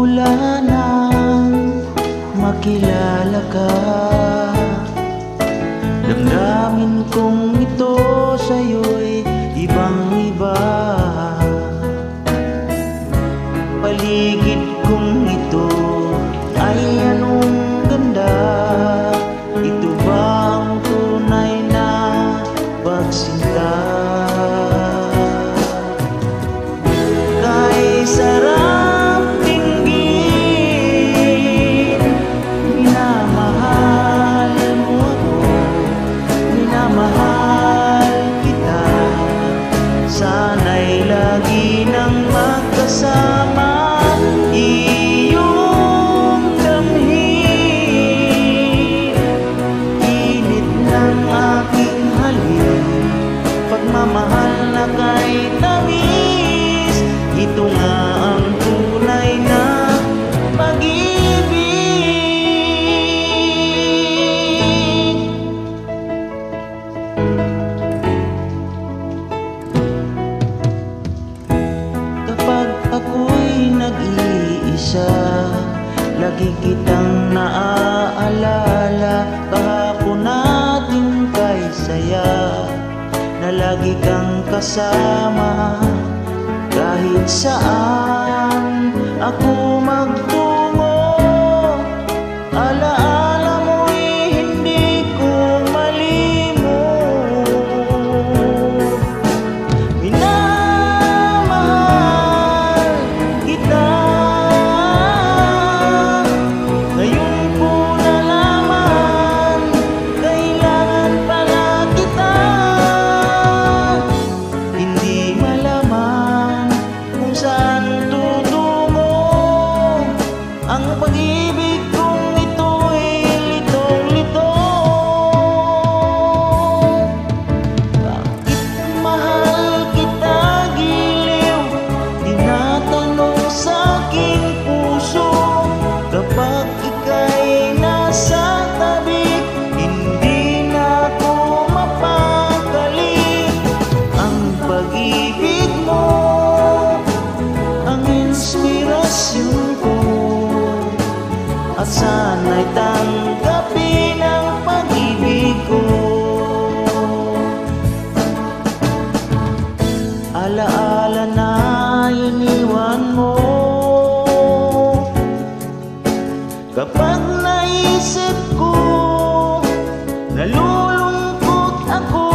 mula nang makilala ka. Damdamin kong ito sa'yo'y ibang-iba. Paligid kong ito ay anong ganda. Ito ba ang tunay na pagsinta? Kay sarap tingin, minamahal mo ako, minamahal kita. Sana'y lagi nang magkasama. Pagmamahal na kay tamis, ito nga ang tunay na pag-ibig. Kapag ako'y nag-iisa, lagi kitang naaalala. Kahapon natin kay saya, na lagi kang kasama. Kahit saan ako magtungo, alaala mo'y hindi ko malimot. Minamahal kita, ngayon ko nalaman, kailangan pala kita. Hindi malaman kung saan tutungo ang pag-ibig kong ito'y litong-lito. Bakit mahal kita giliw? Tinatanong sa'king puso. Kapag ika'y nasa tabi, hindi na ako mapakali. Ang pag-ibig mo ang inspirasyon ko, at sana'y tanggapin ang pag-ibig ko. Alaala na iniwan mo, kapag naisip ko, nalulungkot ako.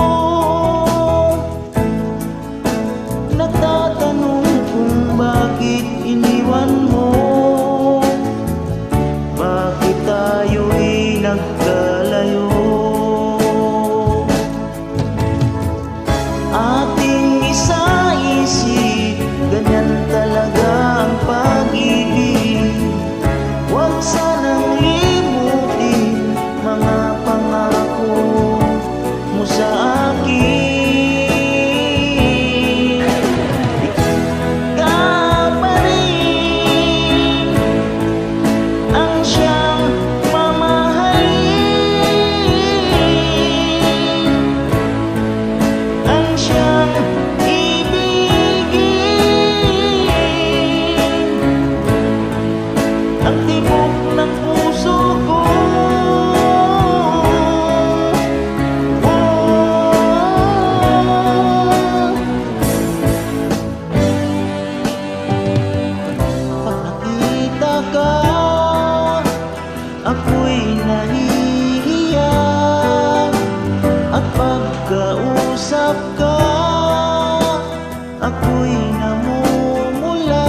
Nagtatanong kung bakit iniwan mo, bakit tayo'y nagkalayo. Ating isa-isip, ganyan talaga ang pag-ibig. Huwag sanang limutin mga pangako mo sa akin. Ang tibok ng puso ko, pag nakita ka, ako'y nahihiya. At pagkausap ka, ako'y namumula.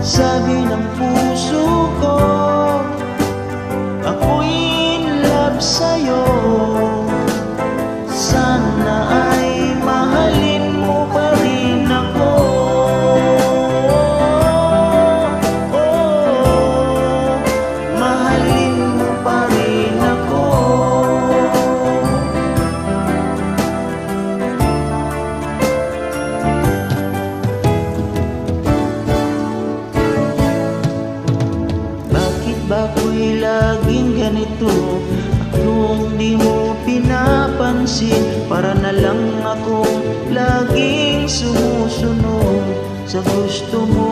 Sabi ng puso ko, ako'y in love sa'yo. Sana ay mahalin mo pa rin ako. Mahalin mo pa rin ako. Bako'y laging ganito, akong di mo pinapansin. Para na lang akong laging sumusunod sa gusto mo.